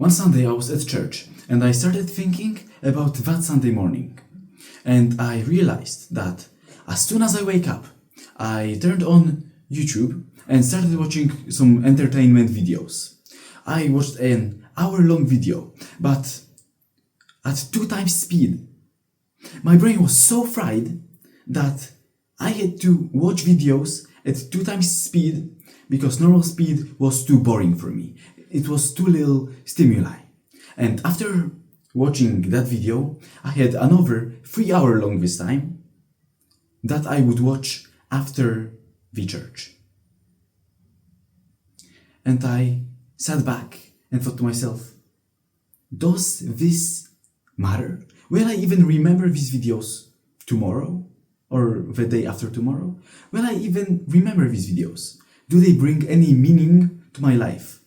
One Sunday I was at church and I started thinking about that Sunday morning. And I realized that as soon as I wake up, I turned on YouTube and started watching some entertainment videos. I watched an hour-long video, but at 2 times speed. My brain was so fried that I had to watch videos at 2 times speed because normal speed was too boring for me. It was too little stimuli. And after watching that video, I had another 3 hour long this time that I would watch after the church. And I sat back and thought to myself, does this matter? Will I even remember these videos tomorrow or the day after tomorrow? Will I even remember these videos? Do they bring any meaning to my life?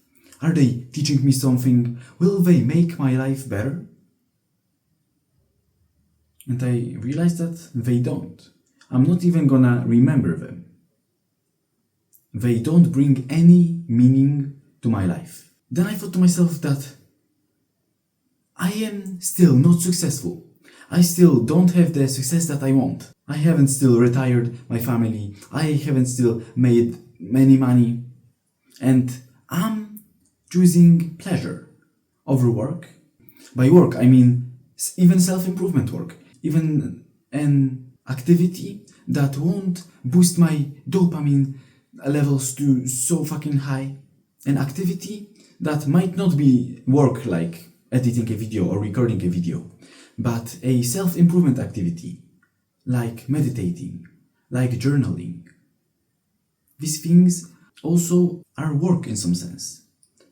Are they teaching me something? Will they make my life better? And I realized that they don't. I'm not even gonna remember them. They don't bring any meaning to my life. Then I thought to myself that I am still not successful. I still don't have the success that I want. I haven't still retired my family. I haven't still made many money. And I'm choosing pleasure over work. By work, I mean even self-improvement work. Even an activity that won't boost my dopamine levels to so fucking high. An activity that might not be work like editing a video or recording a video, but a self-improvement activity like meditating, like journaling. These things also are work in some sense.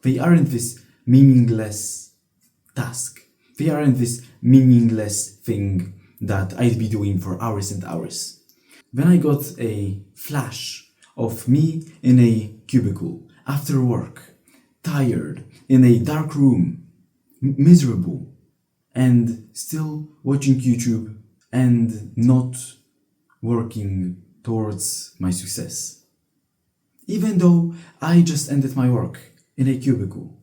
They aren't this meaningless task. They aren't this meaningless thing that I'd be doing for hours and hours. Then I got a flash of me in a cubicle after work, tired, in a dark room, miserable, and still watching YouTube and not working towards my success. Even though I just ended my work in a cubicle,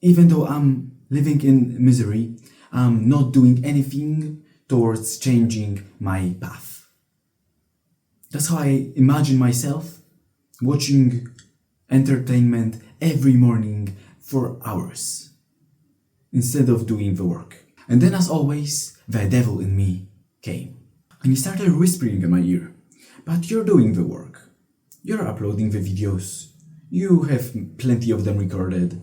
even though I'm living in misery, I'm not doing anything towards changing my path. That's how I imagine myself watching entertainment every morning for hours instead of doing the work. And then, as always, the devil in me came and he started whispering in my ear, but you're doing the work. You're uploading the videos. You have plenty of them recorded.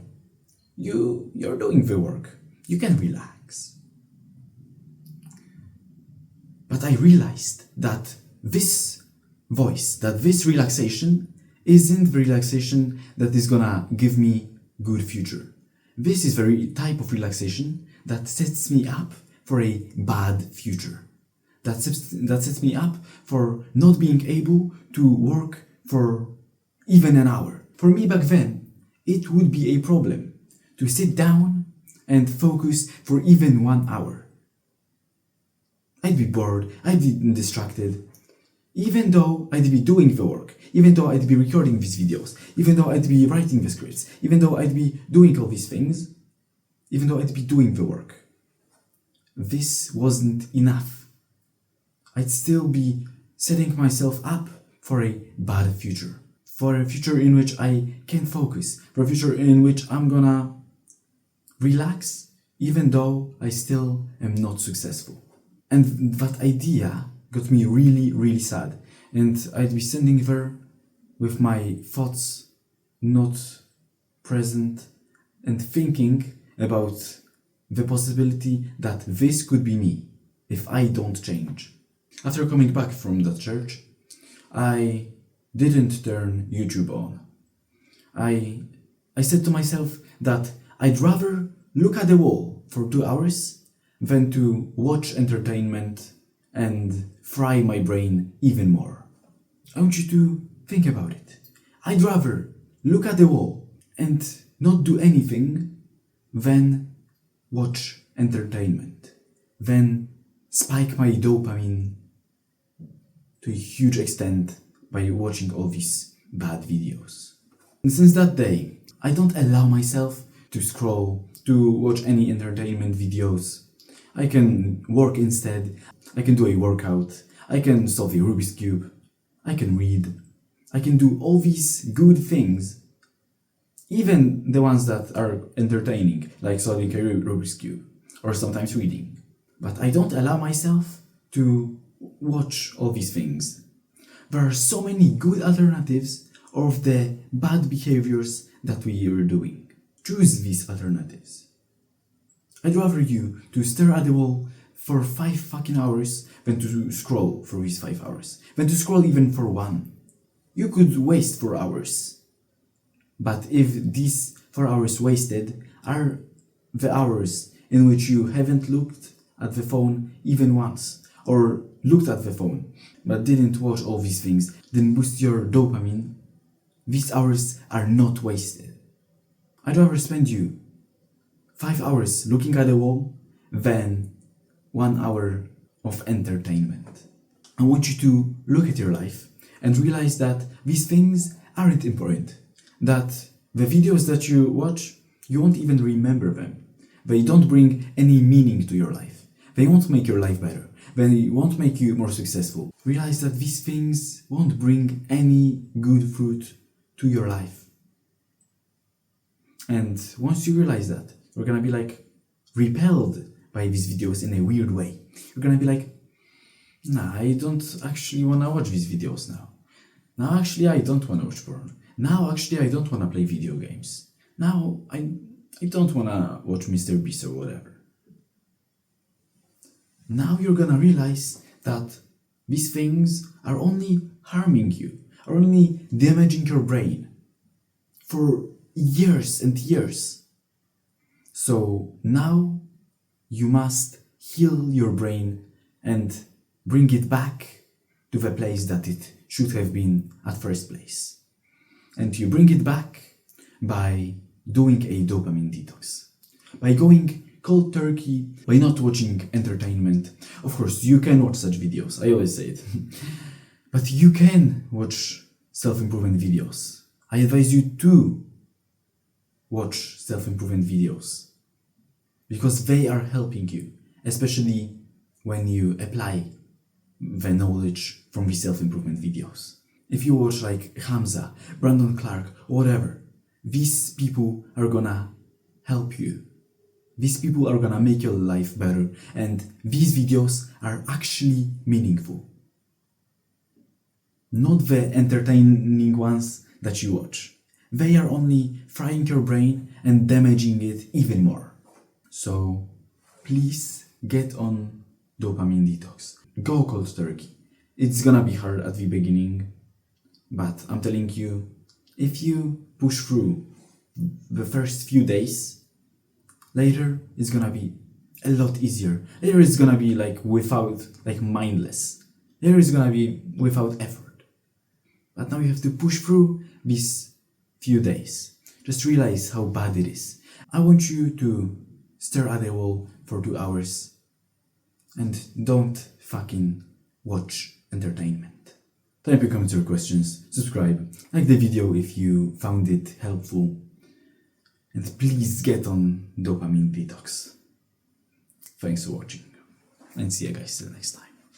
You're doing the work. You can relax. But I realized that this voice, that this relaxation isn't the relaxation that is gonna give me good future. This is the type of relaxation that sets me up for a bad future. That sets me up for not being able to work for even an hour. For me back then, it would be a problem to sit down and focus for even 1 hour. I'd be bored, I'd be distracted, even though I'd be doing the work, even though I'd be recording these videos, even though I'd be writing the scripts, even though I'd be doing all these things, even though I'd be doing the work. This wasn't enough. I'd still be setting myself up for a bad future. For a future in which I can focus. For a future in which I'm gonna relax, even though I still am not successful. And that idea got me really, really sad. And I'd be standing there with my thoughts not present and thinking about the possibility that this could be me if I don't change. After coming back from that church, I didn't turn YouTube on. I said to myself that I'd rather look at the wall for 2 hours than to watch entertainment and fry my brain even more. I want you to think about it. I'd rather look at the wall and not do anything than watch entertainment, than spike my dopamine to a huge extent by watching all these bad videos. And since that day, I don't allow myself to scroll, to watch any entertainment videos. I can work instead. I can do a workout. I can solve a Rubik's Cube. I can read. I can do all these good things, even the ones that are entertaining, like solving a Rubik's Cube or sometimes reading. But I don't allow myself to watch all these things. There are so many good alternatives of the bad behaviors that we are doing. Choose these alternatives. I'd rather you to stare at the wall for 5 fucking hours than to scroll for these 5 hours, than to scroll even for 1. You could waste 4 hours. But if these 4 hours wasted are the hours in which you haven't looked at the phone even once, or looked at the phone but didn't watch all these things, didn't boost your dopamine, these hours are not wasted. I'd rather spend you 5 hours looking at a wall than 1 hour of entertainment. I want you to look at your life and realize that these things aren't important. That the videos that you watch, you won't even remember them. They don't bring any meaning to your life. They won't make your life better. They won't make you more successful. Realize that these things won't bring any good fruit to your life. And once you realize that, you're gonna be like repelled by these videos in a weird way. You're gonna be like, nah, I don't actually wanna watch these videos now. Now actually I don't wanna watch porn. Now actually I don't wanna play video games. Now I don't wanna watch Mr. Beast or whatever. Now you're gonna realize that these things are only harming you, are only damaging your brain for years and years. So now you must heal your brain and bring it back to the place that it should have been at first place. And you bring it back by doing a dopamine detox, by going cold turkey, by not watching entertainment. Of course, you can watch such videos, I always say it. But you can watch self-improvement videos. I advise you to watch self-improvement videos because they are helping you, especially when you apply the knowledge from the self-improvement videos. If you watch like Hamza, Brandon Clark, whatever, these people are gonna help you. These people are gonna make your life better, and these videos are actually meaningful. Not the entertaining ones that you watch. They are only frying your brain and damaging it even more. So please get on dopamine detox. Go cold turkey. It's gonna be hard at the beginning, but I'm telling you, if you push through the first few days, later it's gonna be a lot easier. Later it's gonna be like mindless. Later it's gonna be without effort. But now you have to push through these few days. Just realize how bad it is. I want you to stare at a wall for 2 hours and don't fucking watch entertainment. Type your comments or questions, subscribe, like the video if you found it helpful, and please get on dopamine detox. Thanks for watching, and see you guys till next time.